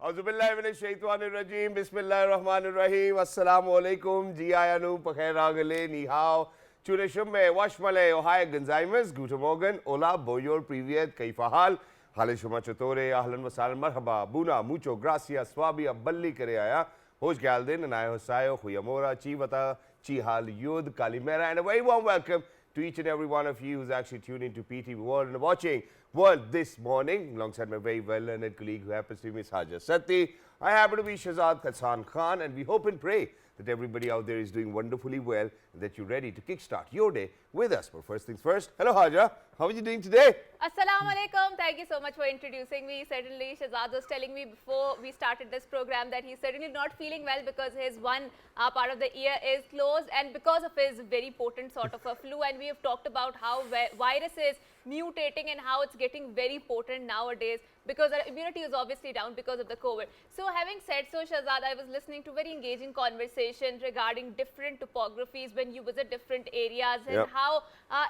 Auzubillahiminash-shaytanir-rajeem. Bismillahir-rahmanir-rahim. Assalamu-alaikum. Ji-ayanu, Pakhair-agale, Ni-hao. Chune-shumme, Washmale, Ohai, Gonzaimas, Guten Morgen, Ola, Boyor, Privyet, Kaifahal, Halishuma Chotore, Ahlan Wasalan, Marhaba, Buna, Mucho, Gracias, Swabi, Balli Kareaya, Hosh Galdin, and I Hosayo, Huyamora, Chivata, Chihal, Yud, Kalimera, and a very warm welcome to each and every one of you who's actually tuned into PT World and watching World this morning, alongside my very well-learned colleague who happens to be Ms. Haja Satti. I happen to be Shahzad Hassan Khan, and we hope and pray that everybody out there is doing wonderfully well and that you're ready to kickstart your day with us. But first things first, hello Haja, how are you doing today? Assalamu alaikum. Thank you so much for introducing me. Certainly, Shahzad was telling me before we started this program that he's certainly not feeling well because his one part of the ear is closed and because of his very potent sort of a flu. And we have talked about how virus is mutating and how it's getting very potent nowadays because our immunity is obviously down because of the COVID. So having said so, Shahzad, I was listening to very engaging conversations regarding different topographies when you visit different areas and how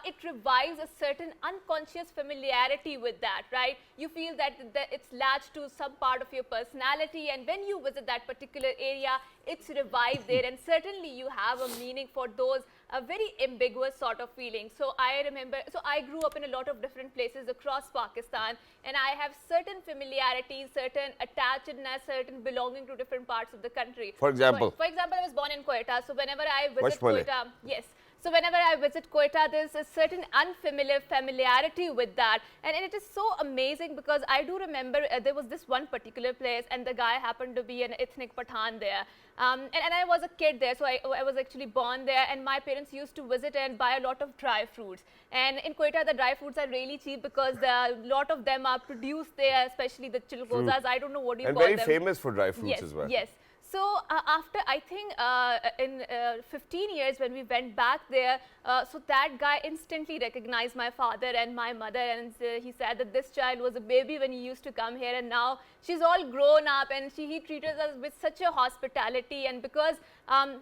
it revives a certain unconscious familiarity with that, right? You feel that it's latched to some part of your personality, and when you visit that particular area, it's revived there, and certainly you have a meaning for those very ambiguous sort of feelings. So I remember, I grew up in a lot of different places across Pakistan, and I have certain familiarities, certain attachedness, certain belonging to different parts of the country. For example? For example, I was born in Quetta, so whenever I visit Quetta, yes. So whenever I visit Quetta, there's a certain familiarity with that. And it is so amazing because I do remember there was this one particular place and the guy happened to be an ethnic Pathan there. And I was a kid there, so I was actually born there, and my parents used to visit and buy a lot of dry fruits. And in Quetta, the dry fruits are really cheap because a lot of them are produced there, especially the chilgozas. I don't know what you call them. And very famous for dry fruits as well. Yes. So after, I think, in 15 years when we went back there, so that guy instantly recognized my father and my mother, and he said that this child was a baby when he used to come here, and now she's all grown up, and he treated us with such a hospitality. And because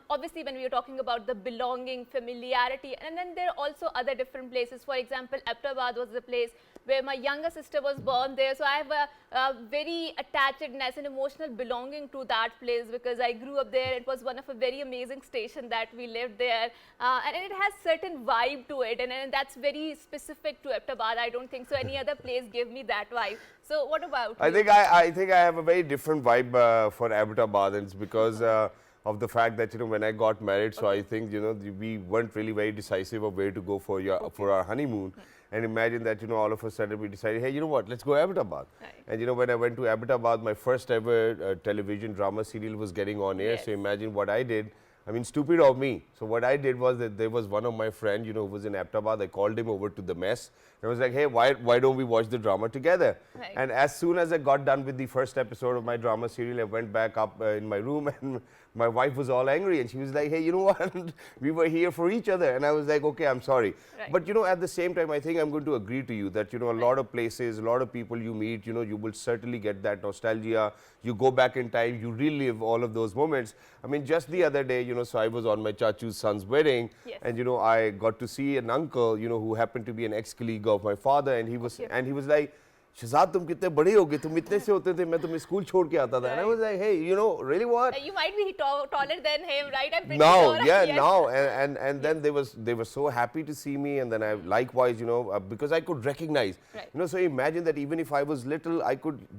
obviously when we were talking about the belonging, familiarity, and then there are also other different places. For example, Aptabad was the place where my younger sister was born there, so I have a very attachedness and emotional belonging to that place because I grew up there. It was one of a very amazing station that we lived there, and it has certain vibe to it, and that's very specific to Aptabad. I don't think so any other place gave me that vibe. So what about you? I think I have a very different vibe for Aptabad, and it's because of the fact that, when I got married, so I think, we weren't really very decisive of where to go for our honeymoon. And imagine that, all of a sudden we decided, hey, you know what, let's go Abbottabad. Right. And, when I went to Abbottabad, my first ever television drama serial was getting on air. Yes. So imagine what I did. I mean, stupid of me. So what I did was that there was one of my friends, who was in Abbottabad. I called him over to the mess. I was like, hey, why don't we watch the drama together? Right. And as soon as I got done with the first episode of my drama serial, I went back up in my room and my wife was all angry and she was like, hey, you know what? We were here for each other. And I was like, okay, I'm sorry. Right. But, at the same time, I think I'm going to agree to you that, a lot of places, a lot of people you meet, you will certainly get that nostalgia. You go back in time, you relive all of those moments. I mean, just the other day, so I was on my chachu's son's wedding. Yes. And, I got to see an uncle, who happened to be an ex-colleague of my father. And he was like, Shahzad, tum kitne bade ho gaye, tum itne se hote the, main tumhe school chhod ke aata tha. And I was like, hey, really what? You might be taller than him, right? I'm pretty No, sure. yeah, Yes. no. And then they were so happy to see me, and then I likewise, because I could recognize. Right. So imagine that even if I was little,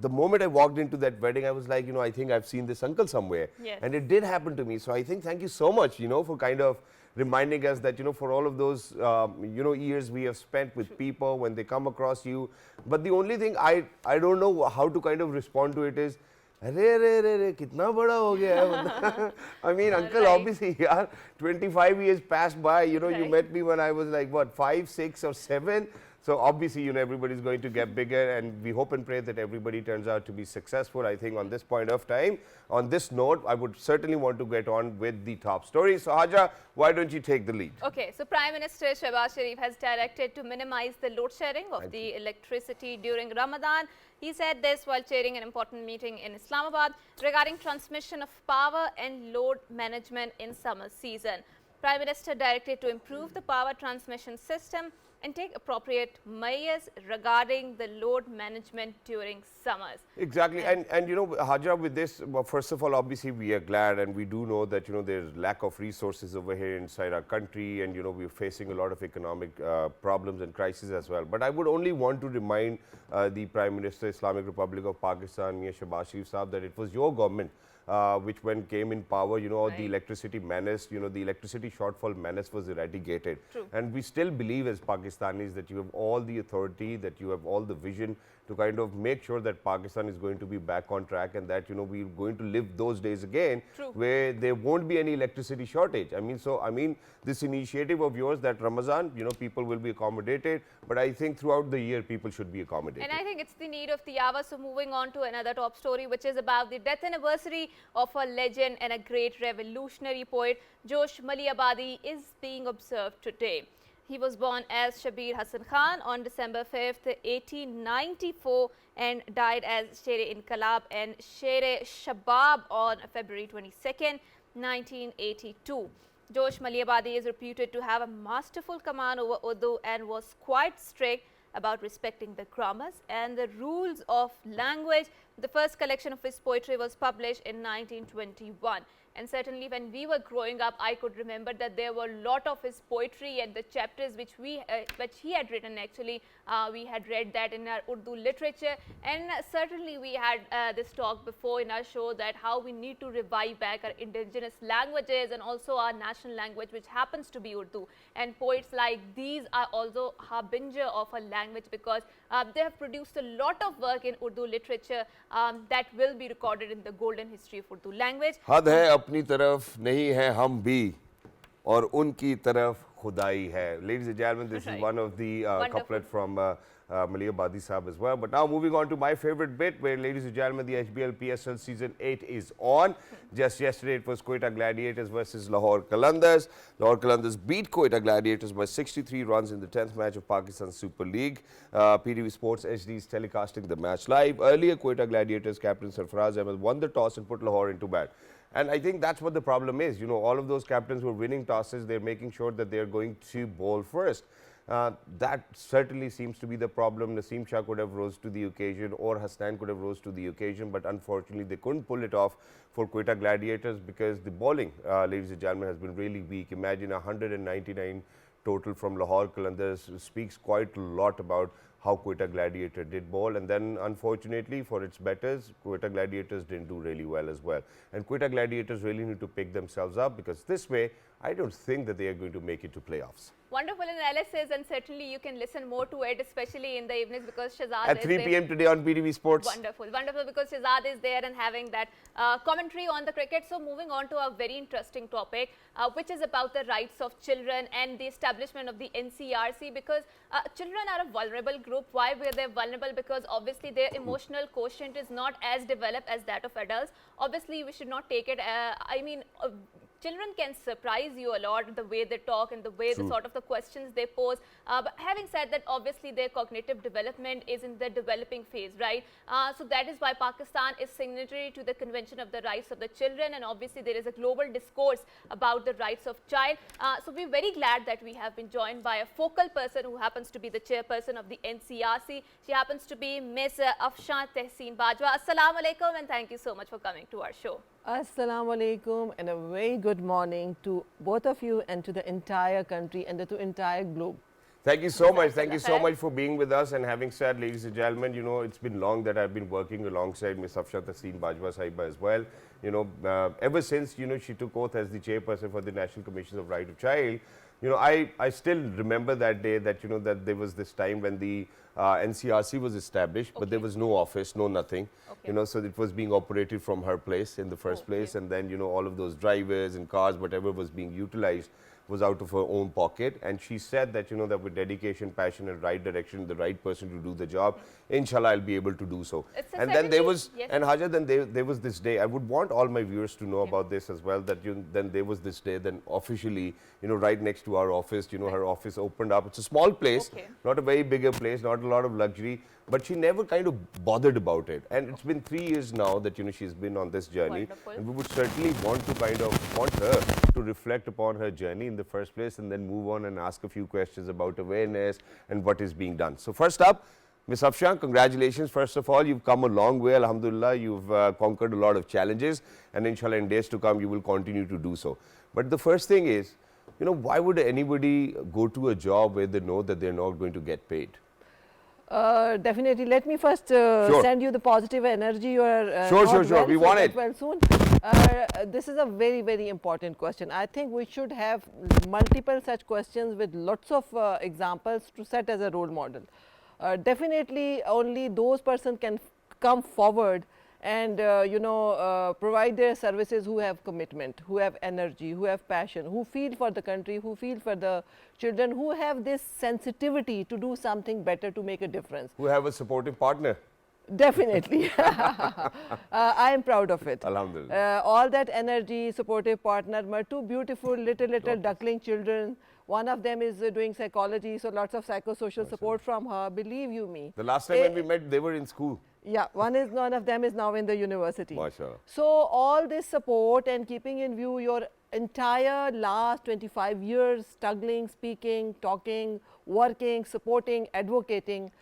the moment I walked into that wedding, I was like, I think I've seen this uncle somewhere. Yes. And it did happen to me. So I think thank you so much, for kind of reminding us that, for all of those, years we have spent with people when they come across you. But the only thing I don't know how to kind of respond to it is, Arey, kitna bada ho gaya? I mean, uncle, Right. obviously, yaar, 25 years passed by, you Right. met me when I was like, what, 5, 6 or 7? So obviously, everybody's going to get bigger, and we hope and pray that everybody turns out to be successful. I think on this point of time, on this note, I would certainly want to get on with the top story. So Haja, why don't you take the lead? Okay, so Prime Minister Shehbaz Sharif has directed to minimize the load shedding of the electricity during Ramadan. He said this while chairing an important meeting in Islamabad regarding transmission of power and load management in summer season. Prime Minister directed to improve the power transmission system and take appropriate measures regarding the load management during summers. Exactly, and you know, Hajra, with this, well, first of all, obviously we are glad, and we do know that, you know, there's lack of resources over here inside our country, and you know, we're facing a lot of economic problems and crises as well. But I would only want to remind the Prime Minister, Islamic Republic of Pakistan, Mia Shahbaz Sharif Saab, that it was your government which when came in power, you know, Right. the electricity menace, you know, the electricity shortfall menace was eradicated. True. And we still believe as Pakistanis that you have all the authority, that you have all the vision to kind of make sure that Pakistan is going to be back on track, and that, you know, we're going to live those days again. True. Where there won't be any electricity shortage. I mean, this initiative of yours, that Ramazan, you know, people will be accommodated, but I think throughout the year people should be accommodated. And I think it's the need of the hour. So moving on to another top story, which is about the death anniversary of a legend and a great revolutionary poet, Josh Maliabadi, is being observed today. He was born as Shabir Hassan Khan on December 5th, 1894, and died as Sher-e Inqilab and Sher-e Shabab on February 22nd, 1982. Josh Maliabadi is reputed to have a masterful command over Urdu and was quite strict about respecting the grammars and the rules of language. The first collection of his poetry was published in 1921. And certainly when we were growing up, I could remember that there were a lot of his poetry and the chapters which he had written. Actually, we had read that in our Urdu literature, and certainly we had this talk before in our show that how we need to revive back our indigenous languages and also our national language, which happens to be Urdu. And poets like these are also harbinger of a language, because they have produced a lot of work in Urdu literature that will be recorded in the golden history of Urdu language. हद है अपनी तरफ नहीं है हम भी और उनकी तरफ खुदाई है. Ladies and gentlemen, this is one of the couplet from Maliabadi Saab as well. But now moving on to my favorite bit, where, ladies and gentlemen, the HBL PSL Season 8 is on. Just yesterday it was Quetta Gladiators versus Lahore Qalandars. Lahore Qalandars beat Quetta Gladiators by 63 runs in the 10th match of Pakistan Super League. PTV Sports HD is telecasting the match live. Earlier, Quetta Gladiators captain Sarfaraz Ahmed won the toss and put Lahore into bat. And I think that's what the problem is. You know, all of those captains who are winning tosses, they're making sure that they're going to bowl first. That certainly seems to be the problem. Naseem Shah could have rose to the occasion, or Hasnan could have rose to the occasion, but unfortunately they couldn't pull it off for Quetta Gladiators, because the bowling, ladies and gentlemen, has been really weak. Imagine 199 total from Lahore Qalandars speaks quite a lot about how Quetta Gladiator did bowl. And then unfortunately for its betters, Quetta Gladiators didn't do really well as well. And Quetta Gladiators really need to pick themselves up, because this way I don't think that they are going to make it to playoffs. Wonderful analysis, and certainly you can listen more to it, especially in the evenings, because Shahzad at 3 p.m. today on PTV Sports. Wonderful, wonderful, because Shahzad is there and having that commentary on the cricket. So moving on to a very interesting topic, which is about the rights of children and the establishment of the NCRC, because children are a vulnerable group. Why were they vulnerable? Because obviously their emotional quotient is not as developed as that of adults. Obviously we should not take it, children can surprise you a lot, the way they talk and the way the sort of the questions they pose. But having said that, obviously their cognitive development is in the developing phase, right? So that is why Pakistan is signatory to the Convention of the Rights of the Children, and obviously there is a global discourse about the rights of child. So we're very glad that we have been joined by a focal person who happens to be the chairperson of the NCRC. She happens to be Miss Afshan Tehseen Bajwa. Assalamu alaikum, and thank you so much for coming to our show. Assalamu alaikum, and a very good morning to both of you and to the entire country and the entire globe. Thank you so much. Thank you so much for being with us. And having said, ladies and gentlemen, you know, it's been long that I've been working alongside Ms. Afshan Tehseen Bajwa Sahiba as well. You know, ever since, you know, she took oath as the chairperson for the National Commission of Right of Child, you know, I still remember that day, that, you know, that there was this time when the NCRC was established, but there was no office, no nothing, you know, so it was being operated from her place in the first place. And then, you know, all of those drivers and cars, whatever was being utilized, was out of her own pocket. And she said that, you know, that with dedication, passion and right direction, the right person to do the job, inshallah I'll be able to do so. And then there was, and Haja, then there was this day, I would want all my viewers to know about this as well, that then there was this day, then officially, you know, right next to our office, you know, her office opened up. It's a small place, not a very bigger place, not a lot of luxury, but she never kind of bothered about it. And it's been 3 years now that, you know, she's been on this journey. And we would certainly want to kind of want her to reflect upon her journey in in the first place, and then move on and ask a few questions about awareness and what is being done. So first up, Ms. Afshan, congratulations. First of all, you've come a long way, alhamdulillah. You've conquered a lot of challenges, and inshallah in days to come you will continue to do so. But the first thing is, why would anybody go to a job where they know that they're not going to get paid? Definitely. Let me first send you the positive energy. You are Sure. We want it. Well soon. This is a very, very important question. I think we should have multiple such questions with lots of examples to set as a role model. Definitely, only those persons can come forward and provide their services who have commitment, who have energy, who have passion, who feel for the country, who feel for the children, who have this sensitivity to do something better, to make a difference. Who have a supportive partner. Definitely. I am proud of it. Alhamdulillah. All that energy, supportive partner, my two beautiful little duckling children. One of them is doing psychology, so lots of psychosocial support from her, believe you me. The last time when we met, they were in school. Yeah, one of them is now in the university. MashaAllah. So all this support and keeping in view your entire last 25 years struggling, speaking, talking, working, supporting, advocating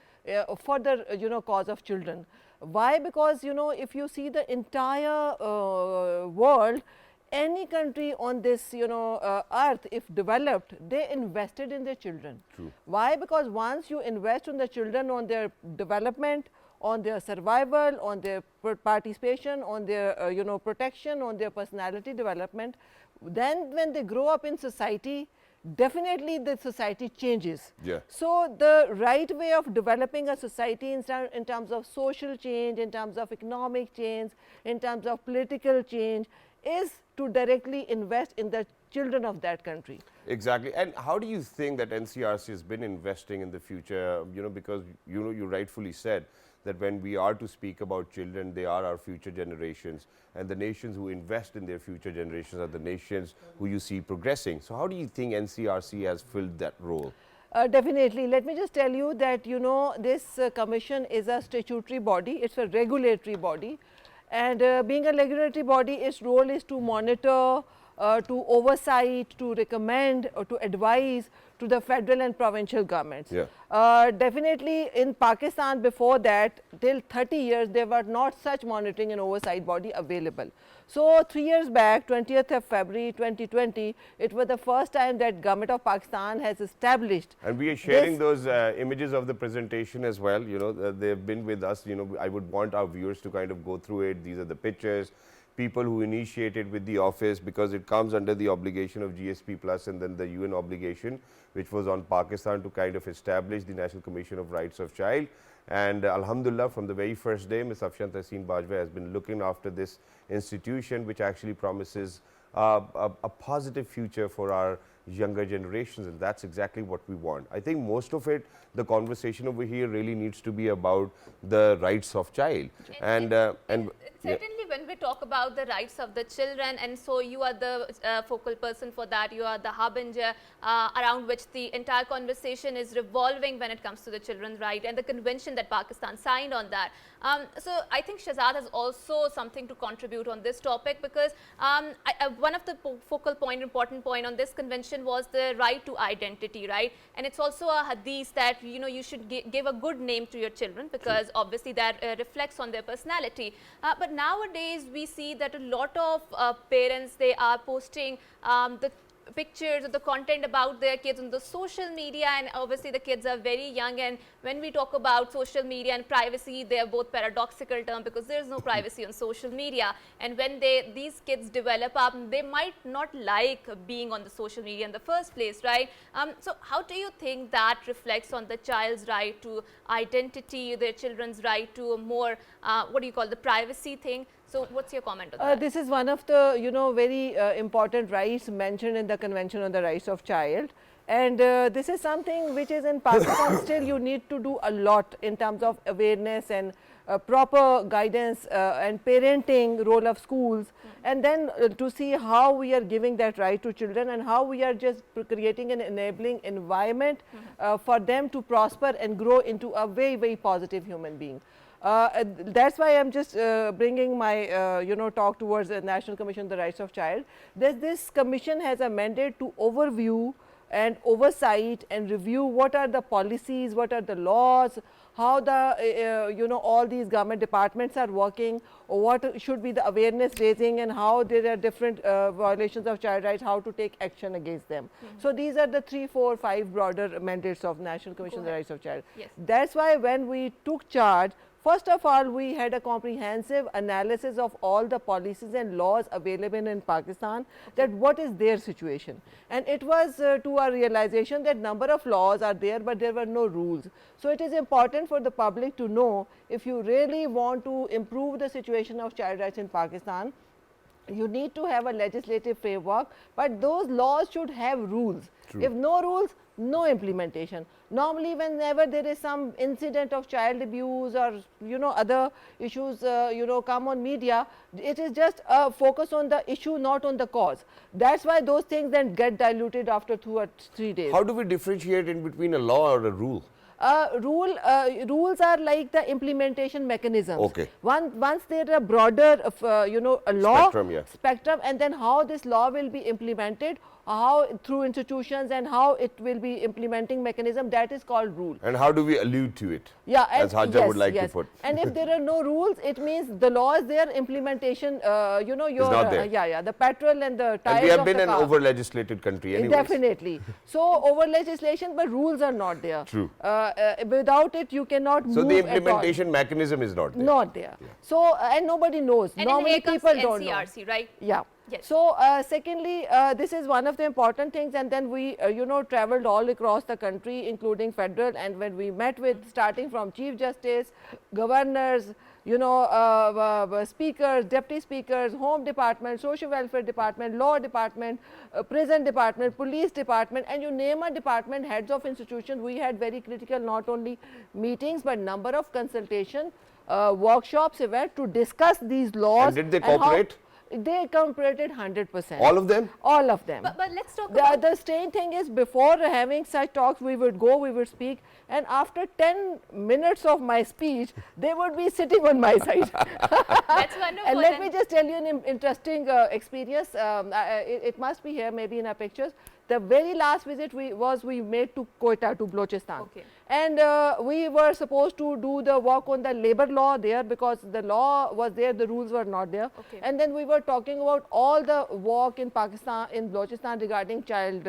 for the cause of children. Why? Because if you see the entire world, any country on this earth, if developed, they invested in their children. True. Why? Because once you invest in the children, on their development, on their survival, on their participation, on their protection, on their personality development, then when they grow up in society, definitely the society changes. Yeah. So the right way of developing a society in terms of social change, in terms of economic change, in terms of political change, is to directly invest in the children of that country. Exactly. And how do you think that NCRC has been investing in the future? Because you rightfully said that when we are to speak about children, they are our future generations, and the nations who invest in their future generations are the nations who you see progressing. So how do you think NCRC has filled that role? Definitely. Let me just tell you that this commission is a statutory body, it's a regulatory body, and being a regulatory body, its role is to monitor, to oversight, to recommend, or to advise to the federal and provincial governments. Yeah. Definitely in Pakistan before that, till 30 years, there were not such monitoring and oversight body available. So 3 years back, 20th of February 2020, it was the first time that government of Pakistan has established. And we are sharing those images of the presentation as well. They've been with us. I would want our viewers to kind of go through it. These are the pictures. People who initiated with the office, because it comes under the obligation of GSP Plus and then the UN obligation, which was on Pakistan to kind of establish the National Commission of Rights of Child. And alhamdulillah, from the very first day, Ms. Afshan Tahseen Bajwa has been looking after this institution, which actually promises a positive future for our younger generations, and that's exactly what we want. I think most of it, the conversation over here really needs to be about the rights of child. And certainly when we talk about the rights of the children, and so you are the focal person for that, you are the harbinger around which the entire conversation is revolving when it comes to the children's right and the convention that Pakistan signed on that. So I think Shahzad has also something to contribute on this topic, because one of the focal point, important point on this convention was the right to identity, right? And it's also a hadith that you should give a good name to your children, because obviously that reflects on their personality. But nowadays we see that a lot of parents, they are posting the pictures or the content about their kids on the social media, and obviously the kids are very young, and when we talk about social media and privacy, they are both paradoxical terms, because there is no privacy on social media. And when these kids develop up, they might not like being on the social media in the first place, right? So how do you think that reflects on the child's right to identity, their children's right to a more what do you call the privacy thing? So what's your comment on that? This is one of the very important rights mentioned in the Convention on the Rights of Child. And this is something which is in Pakistan still you need to do a lot in terms of awareness and proper guidance and parenting role of schools, and then to see how we are giving that right to children and how we are just creating an enabling environment for them to prosper and grow into a very, very positive human being. That's why I'm just bringing my talk towards the National Commission on the Rights of Child. This commission has a mandate to overview and oversight and review what are the policies, what are the laws, how the all these government departments are working, or what should be the awareness raising, and how there are different violations of child rights, how to take action against them. So these are the 3, 4, 5 broader mandates of National Commission on the Rights of Child. Yes. That's why when we took charge, first of all, we had a comprehensive analysis of all the policies and laws available in Pakistan, that what is their situation. And it was to our realization that number of laws are there, but there were no rules. So it is important for the public to know, if you really want to improve the situation of child rights in Pakistan, you need to have a legislative framework, but those laws should have rules. True. If no rules, no implementation. Normally whenever there is some incident of child abuse or other issues come on media, it is just a focus on the issue, not on the cause. That's why those things then get diluted after 2 or 3 days. How do we differentiate in between a law or a rule? Rules are like the implementation mechanisms. Okay. Once there are broader a law Spectrum, yeah. spectrum, and then how this law will be implemented, how through institutions, and how it will be implementing mechanism, that is called rule. And how do we allude to it? Yeah, as Hajja would like to put. And if there are no rules, it means the law is there, implementation, your not there. the petrol and the tires. And we have of been the an car. over-legislated country anyways. Definitely. So over legislation, but rules are not there. True. Without it, you cannot move So the at all. implementation mechanism is not there. Not there. So and nobody knows. And normally here comes people the don't know. NCRC, right? Yeah. Yes. So secondly, this is one of the important things, and then we traveled all across the country, including federal, and when we met with, starting from Chief Justice, governors, speakers, deputy speakers, home department, social welfare department, law department, prison department, police department, and you name a department, heads of institutions, we had very critical not only meetings but number of consultation, workshops, events to discuss these laws. And did they cooperate? They cooperated 100%. All of them? All of them. But let's talk about The strange thing is, before having such talks, we would go, we would speak, and after 10 minutes of my speech, they would be sitting on my side. that's wonderful. And let me just tell you an interesting experience. It must be here, maybe in our pictures. The very last visit we made to Quetta, to Balochistan. Okay. And we were supposed to do the work on the labor law there, because the law was there, the rules were not there. Okay. And then we were talking about all the work in Pakistan, in Balochistan, regarding child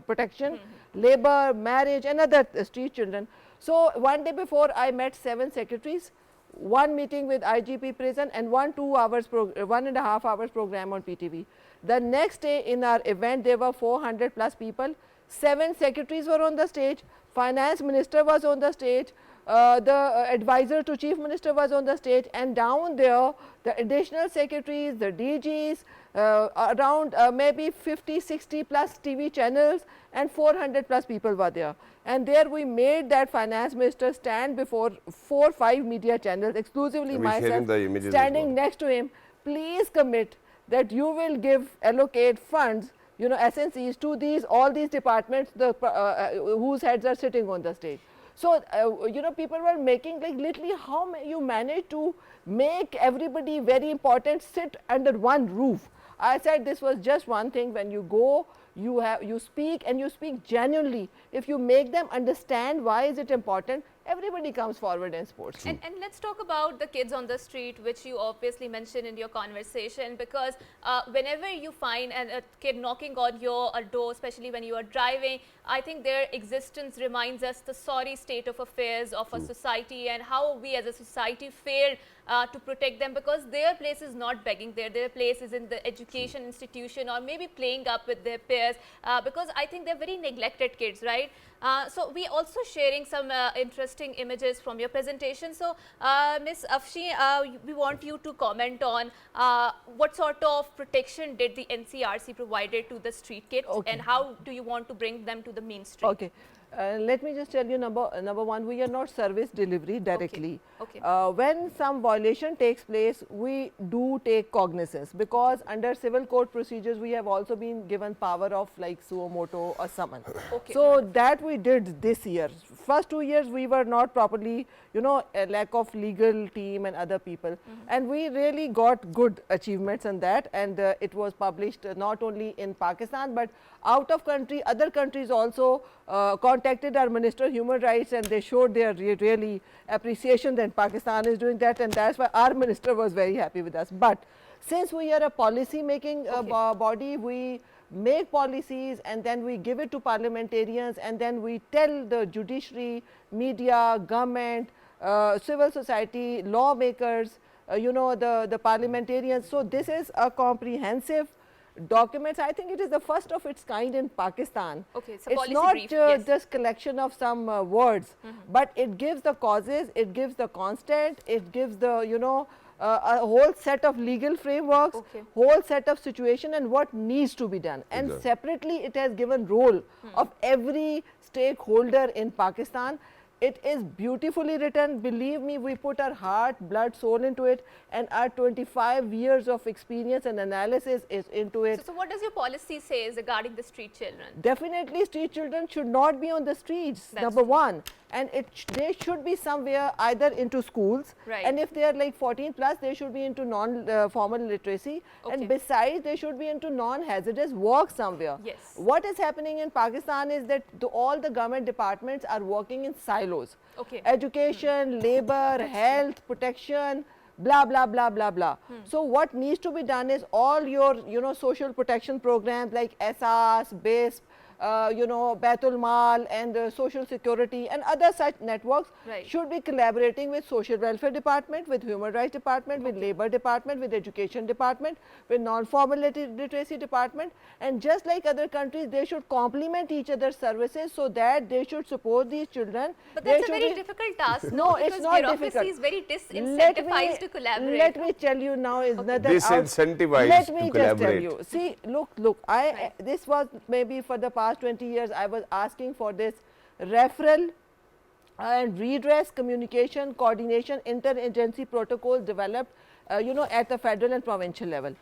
protection, labor, marriage, and other street children. So one day before, I met 7 secretaries, one meeting with IGP prison, and 1.5 hours program on PTV. The next day in our event, there were 400 plus people, 7 secretaries were on the stage, finance minister was on the stage, the advisor to chief minister was on the stage, and down there the additional secretaries, the DGs, around maybe 50, 60 plus TV channels, and 400 plus people were there. And there we made that finance minister stand before 4 or 5 media channels, exclusively myself, standing next to him. Please commit that you will allocate funds, SNCs to all these departments, whose heads are sitting on the stage. So, people were making like literally how you manage to make everybody very important sit under one roof. I said this was just one thing. When you go, you speak, and you speak genuinely. If you make them understand why is it important, everybody comes forward and supports. And let's talk about the kids on the street, which you obviously mentioned in your conversation, because whenever you find a kid knocking on your door, especially when you are driving, I think their existence reminds us the sorry state of affairs of a society, and how we as a society failed to protect them, because their place is not begging there. Their place is in the education institution, or maybe playing up with their peers, because I think they're very neglected kids, right? So we also sharing some interesting images from your presentation. So Ms. Afshi, we want you to comment on what sort of protection did the NCRC provided to the street kids, and how do you want to bring them to the mainstream? Okay. Let me just tell you, number one, we are not service delivery directly. Okay. When some violation takes place, we do take cognizance, because under civil court procedures we have also been given power of like suo moto or summon. So that we did this year. First 2 years we were not properly, you know, a lack of legal team and other people, and we really got good achievements in that, and it was published not only in Pakistan but out of country. Other countries also contacted our Minister of Human Rights, and they showed their really appreciation that Pakistan is doing that, and that's why our minister was very happy with us. But since we are a policy making body, we make policies and then we give it to parliamentarians, and then we tell the judiciary, media, government, civil society, lawmakers, you know, the parliamentarians. So this is a comprehensive documents. I think it is the first of its kind in Pakistan. So it's not just collection of some words, but it gives the causes, it gives the constant, it gives the, you know, a whole set of legal frameworks, whole set of situation and what needs to be done. And separately it has given role of every stakeholder in Pakistan. It is beautifully written. Believe me, we put our heart, blood, soul into it, and our 25 years of experience and analysis is into it. So what does your policy say regarding the street children? Definitely street children should not be on the streets, number one. And they should be somewhere either into schools, and if they are like 14 plus, they should be into non-formal literacy, and besides they should be into non-hazardous work somewhere. What is happening in Pakistan is that all the government departments are working in silos. Education, labor, health, protection, blah blah blah blah blah. So what needs to be done is all your, you know, social protection programs like SAS, BISP, you know, Baitul Mal and Social Security and other such networks should be collaborating with Social Welfare Department, with Human Rights Department, with Labor Department, with Education Department, with Non-Formal Literacy Department, and just like other countries, they should complement each other's services so that they should support these children. But that's a very difficult task. No, it's not difficult. Bureaucracy is very disincentivized to collaborate. Let me tell you now is another disincentivized Let to me collaborate. just tell you. See, look, this was maybe for the past 20 years I was asking for this referral and redress communication coordination interagency protocol developed you know, at the federal and provincial level.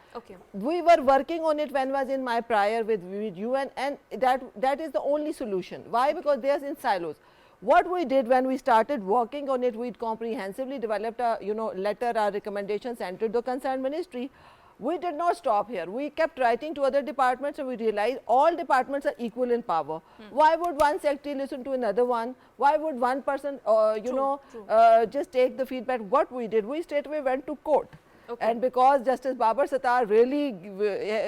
We were working on it when I was in my prior with you, and that is the only solution. Why? Because they are in silos. What we did when we started working on it, we comprehensively developed a, you know, letter, our recommendation sent to the concerned ministry. We did not stop here. We kept writing to other departments, and we realized all departments are equal in power. Why would one secretary listen to another one? Why would one person, you know, just take the feedback? What we did, we straightaway went to court. And because Justice Babar Sattar really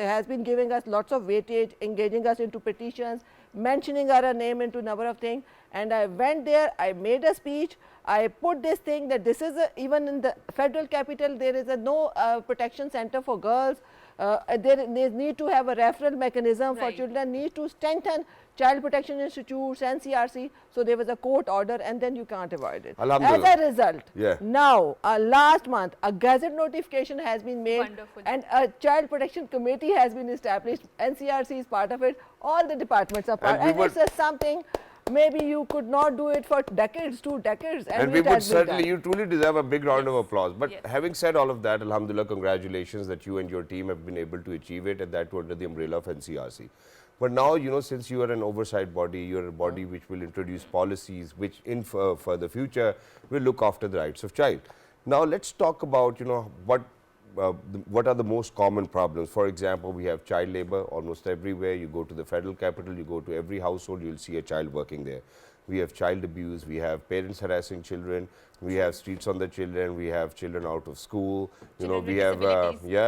has been giving us lots of weightage, engaging us into petitions, mentioning our name into number of things, and I went there, I made a speech, I put this thing that this is even in the federal capital there is no protection center for girls. They need to have a referral mechanism for children, need to strengthen child protection institutes, NCRC. So there was a court order, and then you can't avoid it. As a result, now last month a gazette notification has been made, and a child protection committee has been established. NCRC is part of it, all the departments are part, and it's something maybe you could not do it for decades, 2 decades. And we would certainly, you truly deserve a big round of applause. But having said all of that, Alhamdulillah, congratulations that you and your team have been able to achieve it, and that too under the umbrella of NCRC. But now, you know, since you are an oversight body, you are a body which will introduce policies which for the future will look after the rights of child. Now let's talk about, you know, what are the most common problems. For example, we have child labor almost everywhere. You go to the federal capital, you go to every household, you will see a child working there. We have child abuse, we have parents harassing children, we have streets on the children, we have children out of school, you know, we have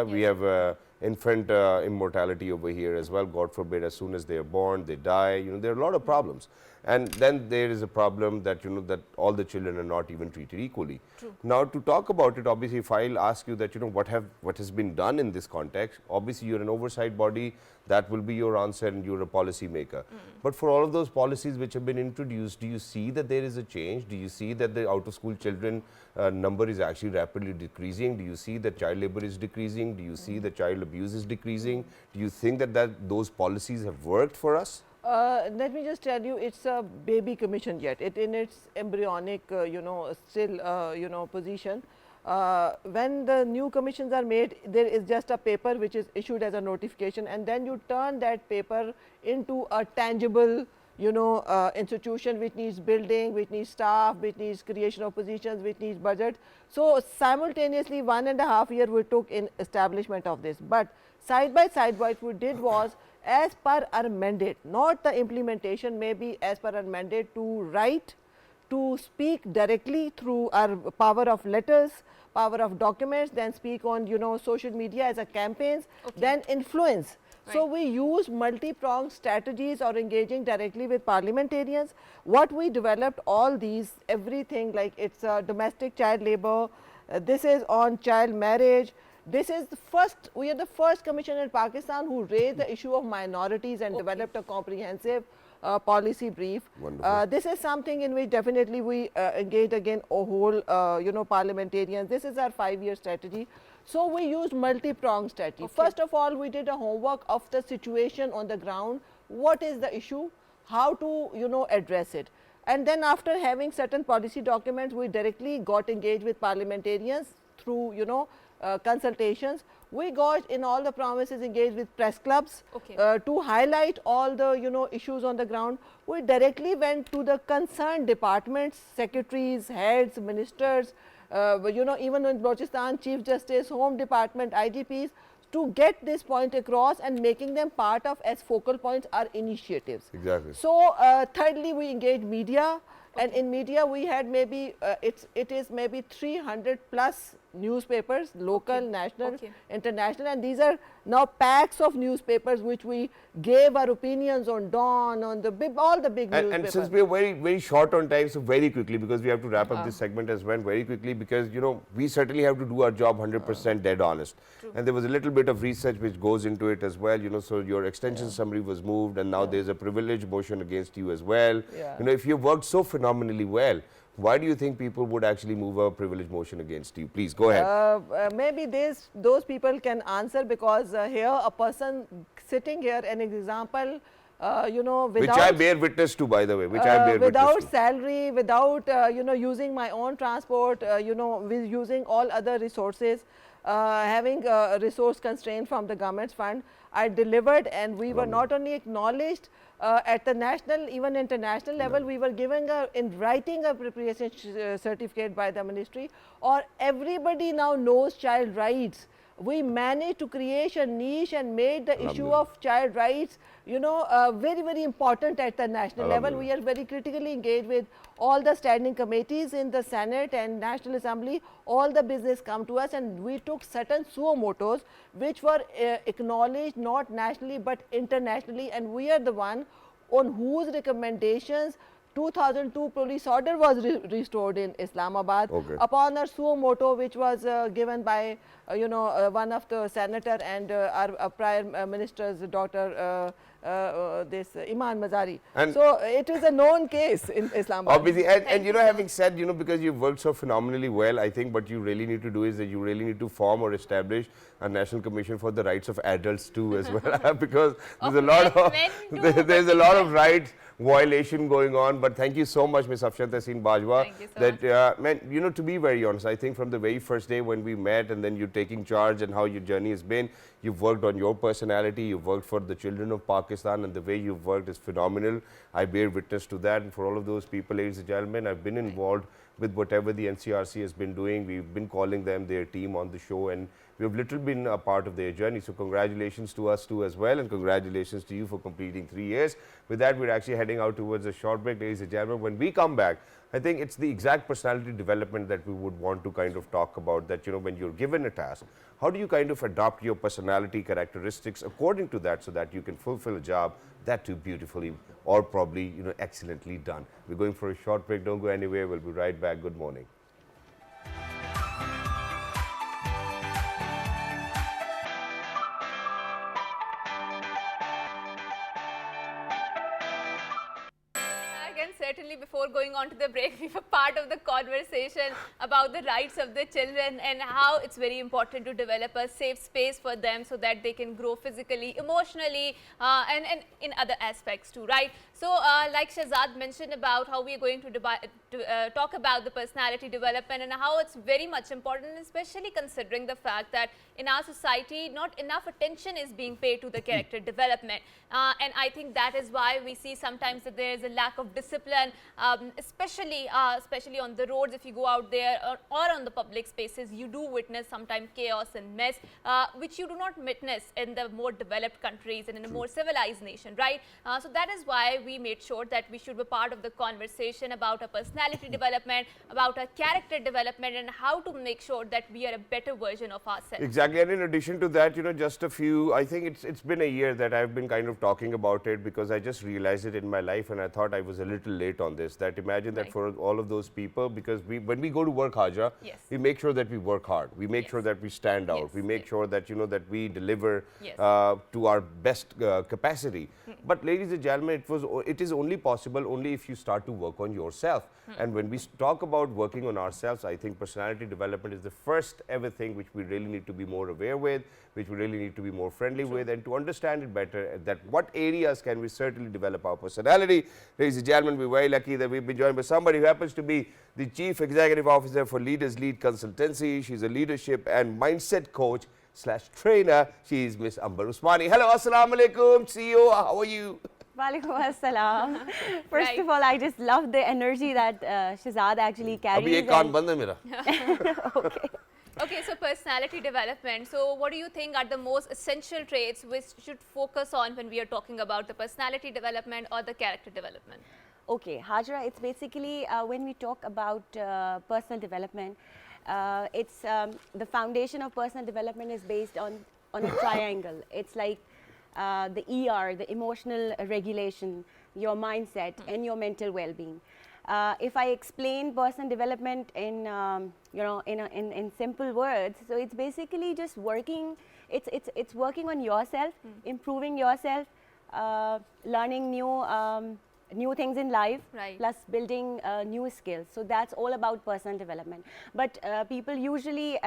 we have infant immortality over here as well. God forbid, as soon as they are born, they die. You know, there are a lot of problems. And then there is a problem that, that all the children are not even treated equally. True. Now, to talk about it, obviously, if I'll ask you that, what has been done in this context, obviously, you're an oversight body, that will be your answer and you're a policy maker. But for all of those policies which have been introduced, do you see that there is a change? Do you see that the out-of-school children number is actually rapidly decreasing? Do you see that child labor is decreasing? Do you see that child abuse is decreasing? Do you think that those policies have worked for us? Let me just tell you, it's a baby commission yet. It in its embryonic, still, position. When the new commissions are made, there is just a paper which is issued as a notification, and then you turn that paper into a tangible, institution which needs building, which needs staff, which needs creation of positions, which needs budget. So simultaneously, 1.5 years we took in establishment of this, but side by side what we did was, as per our mandate, not the implementation, maybe as per our mandate, to write, to speak directly through our power of letters, power of documents, then speak on social media as a campaigns, then influence. Right. So we use multi-pronged strategies or engaging directly with parliamentarians. What we developed, all these, everything, like it's domestic child labor, this is on child marriage. This is the first, we are the first commission in Pakistan who raised the issue of minorities and developed a comprehensive policy brief. This is something in which definitely we engaged again a whole, parliamentarians. This is our 5-year strategy. So we used multi-pronged strategy. First of all, we did a homework of the situation on the ground. What is the issue? How to, address it? And then after having certain policy documents, we directly got engaged with parliamentarians through, consultations. We got in all the provinces engaged with press clubs to highlight all the issues on the ground. We directly went to the concerned departments, secretaries, heads, ministers, even in Balochistan, Chief Justice, Home Department, IGPs, to get this point across and making them part of as focal points our initiatives. Exactly. So thirdly, we engaged media. And in media, we had maybe, it is maybe 300 plus newspapers, local, national, international, and these are now packs of newspapers which we gave our opinions on Dawn, on the big, all the big newspapers. And since we are very short on time, so very quickly, because we have to wrap up this segment as well, very quickly, because we certainly have to do our job 100% dead honest. True. And there was a little bit of research which goes into it as well, so your extension summary was moved, and now there's a privilege motion against you as well. If you worked so phenomenally well, why do you think people would actually move a privilege motion against you? Please go ahead. Maybe those people can answer, because here a person sitting here, an example, without, which I bear witness to, by the way, which I bear without witness to. salary, without using my own transport, with using all other resources, having a resource constraint from the government's fund, I delivered, and we were not only acknowledged at the national, even international level, we were given in writing a appropriation certificate by the ministry, or everybody now knows child rights. We managed to create a niche and made the issue of child rights, very, very important at the national level. We are very critically engaged with all the standing committees in the Senate and National Assembly. All the business come to us, and we took certain suo motos which were acknowledged not nationally but internationally, and we are the one on whose recommendations 2002 police order was restored in Islamabad upon a suo moto which was given by one of the senator and our prior minister's daughter, this Iman Mazari. And so it is a known case in Islamabad. Obviously, and having said, because you've worked so phenomenally well, I think what you really need to do is that you really need to form or establish a national commission for the rights of adults too as well, because there's a lot of rights violation going on. But thank you so much, Ms. Afshan Tahseen Bajwa. Thank you so much. To be very honest, I think from the very first day when we met, and then you're taking charge and how your journey has been, you've worked on your personality, you've worked for the children of Pakistan, and the way you've worked is phenomenal. I bear witness to that, and for all of those people, ladies and gentlemen, I've been involved with whatever the NCRC has been doing. We've been calling them, their team, on the show, and we've literally been a part of their journey. So congratulations to us too as well, and congratulations to you for completing 3 years. With that, we're actually heading out towards a short break, ladies and gentlemen. When we come back, I think it's the exact personality development that we would want to kind of talk about, that when you're given a task, how do you kind of adopt your personality characteristics according to that, so that you can fulfill a job that too beautifully or probably, excellently done. We're going for a short break. Don't go anywhere. We'll be right back. Good morning. Again, certainly before going on to the break, we were part of the conversation about the rights of the children and how it's very important to develop a safe space for them so that they can grow physically, emotionally, and in other aspects too, right? So, like Shahzad mentioned about how we are going to talk about the personality development and how it's very much important, especially considering the fact that in our society, not enough attention is being paid to the character development. And I think that is why we see sometimes that there is a lack of discipline, especially on the roads. If you go out there or on the public spaces, you do witness sometimes chaos and mess, which you do not witness in the more developed countries and in a more civilized nation, right? So that is why we made sure that we should be part of the conversation about our personality development, about our character development, and how to make sure that we are a better version of ourselves. Exactly, and in addition to that, just a few, I think it's been a year that I've been kind of talking about it because I just realized it in my life and I thought I was a little late on this, that imagine that for all of those people, because when we go to work, Haja, we make sure that we work hard, we make sure that we stand out, we make sure that, that we deliver to our best capacity. But ladies and gentlemen, it is only possible only if you start to work on yourself. And when we talk about working on ourselves, I think personality development is the first ever thing which we really need to be more aware with, which we really need to be more friendly with, and to understand it better, that what areas can we certainly develop our personality. Ladies and gentlemen, we're very lucky that we've been joined by somebody who happens to be the Chief Executive Officer for Leaders Lead Consultancy. She's a leadership and mindset coach / trainer. She is Miss Amber Usmani. Hello, assalamu alaikum, CEO. How are you? Walaikum assalam. First of all, I just love the energy that Shahzad actually carries. Abhi ek kaan band hai mera. Okay. Okay, so personality development. So what do you think are the most essential traits which should focus on when we are talking about the personality development or the character development? Okay, Hajra, it's basically when we talk about personal development, it's the foundation of personal development is based on a triangle. It's like the ER, the emotional regulation, your mindset, and your mental well-being. If I explain personal development in in simple words, so it's basically just working. It's working on yourself, improving yourself, learning new things in life, plus building new skills. So that's all about personal development. But people usually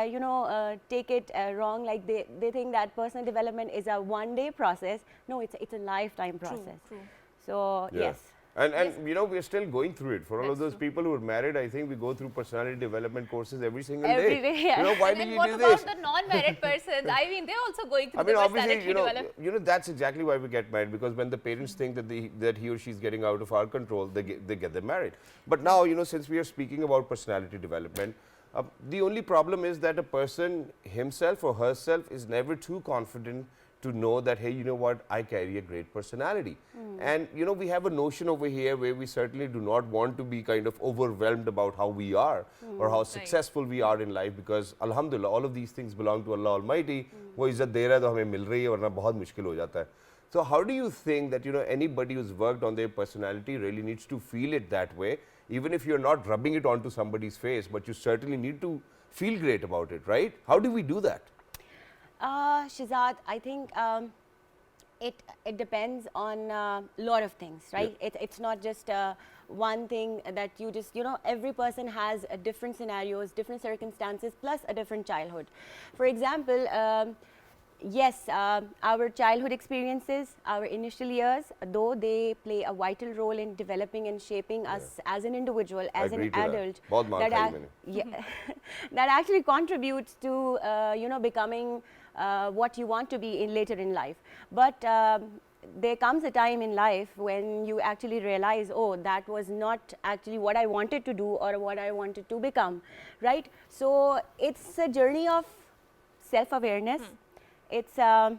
take it wrong, like they think that personal development is a one-day process. No, it's a lifetime process. True. So yes. And we're still going through it. For all of those people who are married, I think we go through personality development courses every single Every day. day, yeah. Why And do then you what do about this? the non-married persons? I mean, they're also going through I mean, the obviously, personality development. that's exactly why we get married, because when the parents think that he or she is getting out of our control, they get them married. But now, since we are speaking about personality development, the only problem is that a person himself or herself is never too confident to know that, hey, you know what, I carry a great personality. And, we have a notion over here where we certainly do not want to be kind of overwhelmed about how we are or how successful we are in life, because, alhamdulillah, all of these things belong to Allah Almighty. वो इज़्ज़त दे रहा है तो हमें मिल रही है, वरना बहुत मुश्किल हो जाता है. So how do you think that, anybody who's worked on their personality really needs to feel it that way, even if you're not rubbing it onto somebody's face, but you certainly need to feel great about it, right? How do we do that? Shahzad, I think it depends on a lot of things, right? It's not just one thing that you just, every person has different scenarios, different circumstances, plus a different childhood. For example, yes, our childhood experiences, our initial years, though they play a vital role in developing and shaping us as an individual, as an adult, that actually contributes to, becoming what you want to be later in life. But there comes a time in life when you actually realize, oh, that was not actually what I wanted to do or what I wanted to become, right? So it's a journey of self-awareness. It's how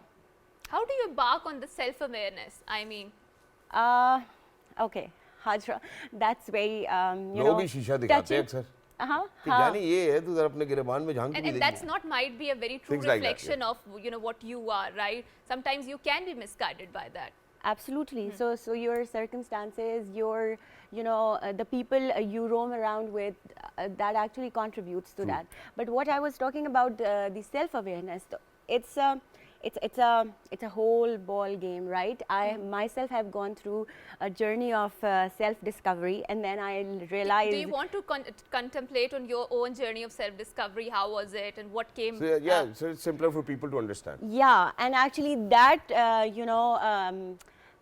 do you embark on the self-awareness? I mean, okay, Hajra, that's very लोग ही शीशा दिखाते हैं अक्सर कि जाने ये है, तू जरा अपने गिरेबान में झांक के भी and देख. that's not might be a very true Things like that, reflection of what you are, right? Sometimes you can be misguided by that. Absolutely. So your circumstances, your, the people you roam around with, that actually contributes to that. But what I was talking about, the self-awareness, it's a whole ball game, right? I myself have gone through a journey of self-discovery, and then I realized. Do you want to contemplate on your own journey of self-discovery? How was it, and what came? So, yeah, so it's simpler for people to understand. Yeah, and actually that,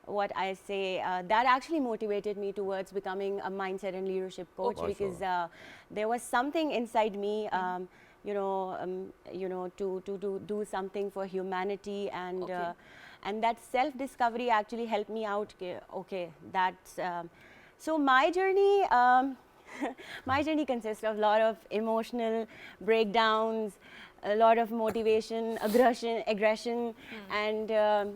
what I say, that actually motivated me towards becoming a mindset and leadership coach, because there was something inside me, to do something for humanity, and and that self-discovery actually helped me out. Okay, that's so my journey. My journey consists of a lot of emotional breakdowns, a lot of motivation, aggression, and I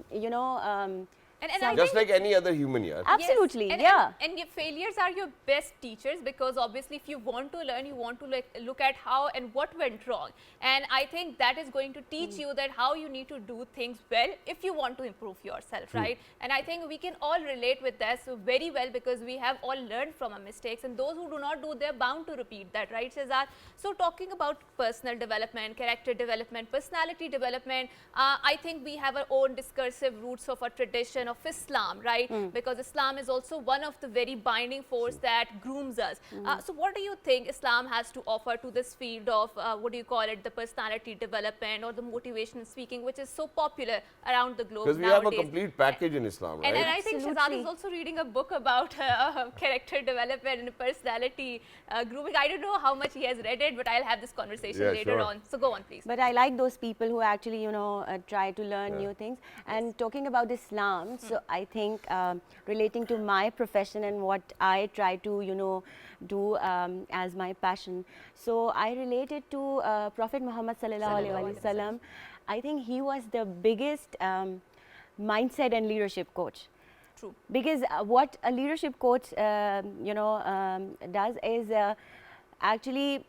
Just think like any other human, yeah. absolutely, Yes, yeah. And your failures are your best teachers, because obviously if you want to learn, you want to look at how and what went wrong. And I think that is going to teach you that how you need to do things well if you want to improve yourself, right? And I think we can all relate with this very well, because we have all learned from our mistakes, and those who do not do, they're bound to repeat that, right, Shehzad? So talking about personal development, character development, personality development, I think we have our own discursive roots of a tradition of Islam, right? Because Islam is also one of the very binding force that grooms us. So what do you think Islam has to offer to this field of, what do you call it, the personality development or the motivational speaking, which is so popular around the globe Because we nowadays? have a complete package in Islam, right? And I think Shehzad Absolutely. is also reading a book about character development and personality grooming. I don't know how much he has read it, but I'll have this conversation Yeah, later sure. on. So go on, please. But I like those people who actually, try to learn new things. And talking about Islam, so I think relating to my profession and what I try to, do as my passion. So I related to Prophet Muhammad sallallahu alaihi wasallam. I think he was the biggest mindset and leadership coach. True. Because what a leadership coach, does is actually,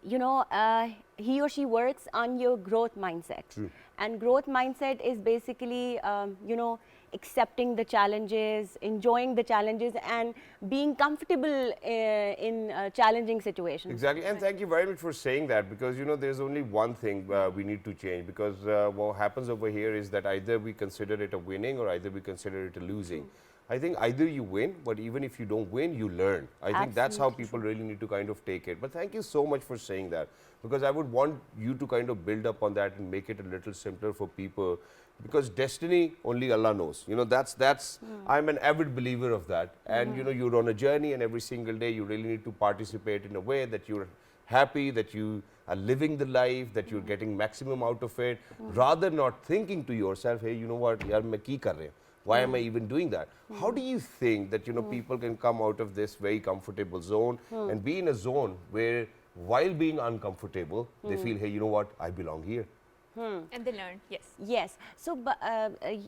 he or she works on your growth mindset. True. And growth mindset is basically, accepting the challenges, enjoying the challenges, and being comfortable in challenging situations. Exactly, and thank you very much for saying that, because there's only one thing we need to change, because what happens over here is that either we consider it a winning or either we consider it a losing. I think either you win, but even if you don't win, you learn. I think that's how people really need to kind of take it. But thank you so much for saying that, because I would want you to kind of build up on that and make it a little simpler for people, because destiny only Allah knows. That's I'm an avid believer of that. And you're on a journey, and every single day you really need to participate in a way that you're happy, that you are living the life, that you're getting maximum out of it, rather not thinking to yourself, hey, you know what, yaar, main ki kar raha hu? Why am I even doing that? How do you think that people can come out of this very comfortable zone and be in a zone where, while being uncomfortable, they feel, hey, you know what, I belong here? And they learn, yes. Yes. So,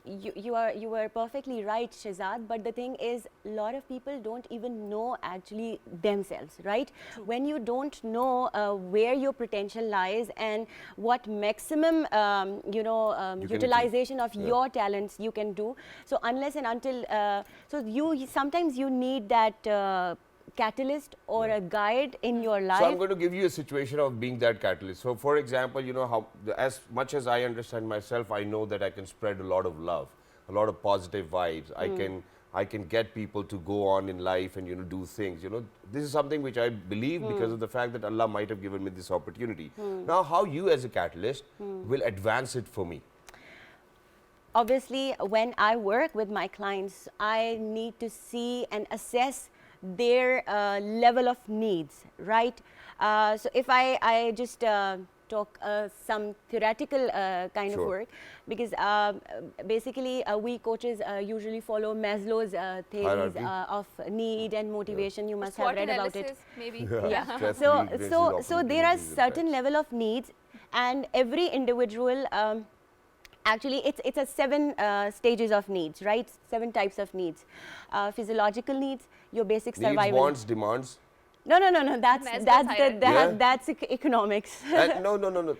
you were perfectly right, Shehzad. But the thing is, a lot of people don't even know actually themselves, right? When you don't know where your potential lies and what maximum, utilization of your talents you can do. So, unless and until, sometimes you need that catalyst or a guide in your life. So I'm going to give you a situation of being that catalyst. So for example, how, as much as I understand myself, I know that I can spread a lot of love, a lot of positive vibes. I can get people to go on in life and do things. This is something which I believe because of the fact that Allah might have given me this opportunity. Now, how you as a catalyst will advance it for me? Obviously, when I work with my clients, I need to see and assess their level of needs, right? So if I just talk some theoretical kind of work, because basically we coaches usually follow Maslow's theories of need and motivation. You must have SWOT read about it. analysis, maybe. Stress, So need, so there are opportunities, and certain threats. level of needs, and every individual. Actually, it's a 7 stages of needs, right? 7 types of needs. Physiological needs, your basic Needs, survival. wants, demands. No. That's Maslow's hierarchy. that's economics. No.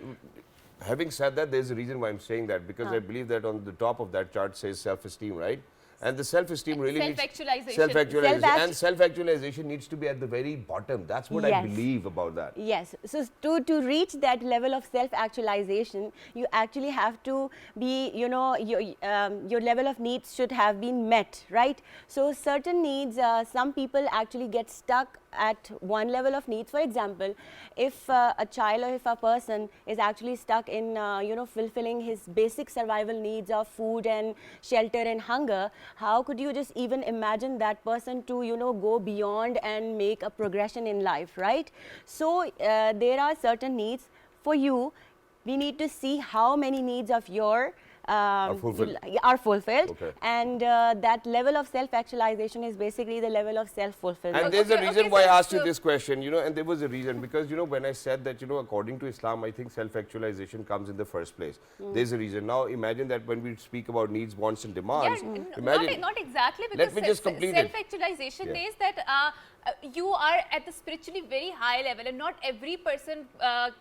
Having said that, there's a reason why I'm saying that, because I believe that on the top of that chart says self-esteem, right? And the self-esteem really needs Self-actualization. self-actualization, and self-actualization needs to be at the very bottom. That's what I Yes. believe about that. Yes. So to reach that level of self-actualization, you actually have to be, you know, your level of needs should have been met, right? So certain needs, some people actually get stuck at one level of needs. For example, if a child or if a person is actually stuck in, you know, fulfilling his basic survival needs of food and shelter and hunger, how could you just even imagine that person to, you know, go beyond and make a progression in life, right? So there are certain needs for you. We need to see how many needs of your fulfilled. are fulfilled, Okay. and that level of self-actualization is basically the level of self-fulfillment. And there's a Okay, reason okay, why I so- asked you so- this question, you know, and there was a reason, because, you know, when I said that, you know, according to Islam, I think self-actualization comes in the first place. There's a reason. Now, imagine that when we speak about needs, wants, and demands, imagine. Not exactly, because Let me just complete it. self-actualization Yeah. says that you are at the spiritually very high level, and not every person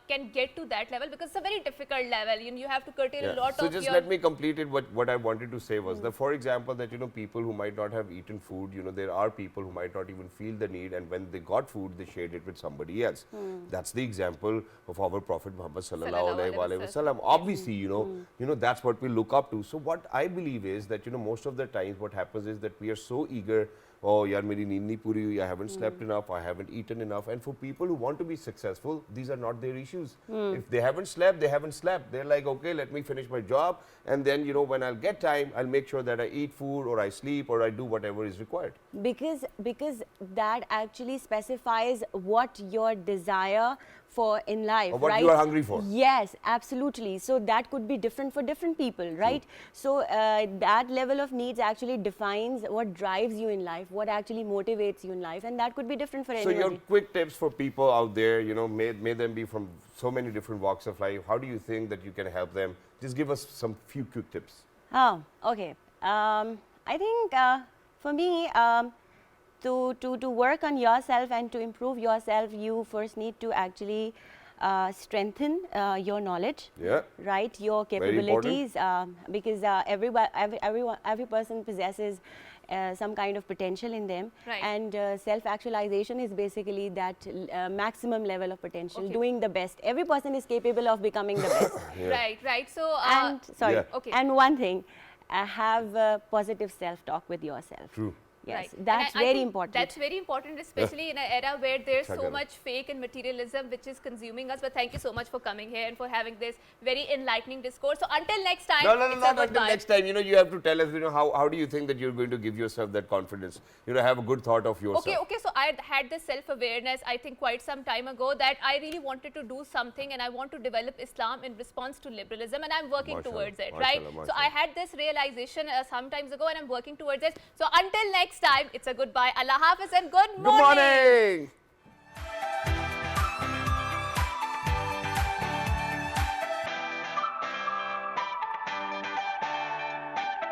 can get to that level, because it's a very difficult level. You have to curtail a lot So of just your... let me complete it. What I wanted to say was that, for example, that, you know, people who might not have eaten food, you know, there are people who might not even feel the need, and when they got food, they shared it with somebody else. That's the example of our Prophet Muhammad sallallahu alaihi wasallam. Obviously, you know, that's what we look up to. So what I believe is that, you know, most of the times what happens is that we are so eager. Oh, yaar, meri neend nahi puri hui, I haven't slept enough, I haven't eaten enough. And for people who want to be successful, these are not their issues. If they haven't slept, they haven't slept. They're like, okay, let me finish my job, and then, you know, when I'll get time, I'll make sure that I eat food, or I sleep, or I do whatever is required. Because that actually specifies what your desire for in life, Or what right? you are hungry for. Yes, absolutely. So that could be different for different people, right? So that level of needs actually defines what drives you in life, what actually motivates you in life, and that could be different for So anybody. your quick tips for people out there, you know, may them be from so many different walks of life. How do you think that you can help them? Just give us some few quick tips. Oh, okay. I think for me, to work on yourself and to improve yourself, you first need to actually strengthen your knowledge, Yeah. right? Your Very important. capabilities, because every person possesses some kind of potential in them, Right. and self-actualization is basically that maximum level of potential, Okay. doing the best. Every person is capable of becoming the best. Right. So, And sorry, Yeah. Okay. and one thing, have positive self-talk with yourself. True. Yes, Right. And that's I very think important. That's very important, especially in an era where there's so Chakra. much fake and materialism which is consuming us. But thank you so much for coming here and for having this very enlightening discourse. So until next time, No, it's a not until goodbye. next time. You know, you have to tell us, you know, how do you think that you're going to give yourself that confidence? You know, have a good thought of yourself. Okay. So I had this self-awareness, I think, quite some time ago, that I really wanted to do something, and I want to develop Islam in response to liberalism, and I'm working Mashallah, towards it, mashallah, right? mashallah. So I had this realization some times ago, and I'm working towards it. So until next time, it's a goodbye. Allah Hafiz and good Good morning.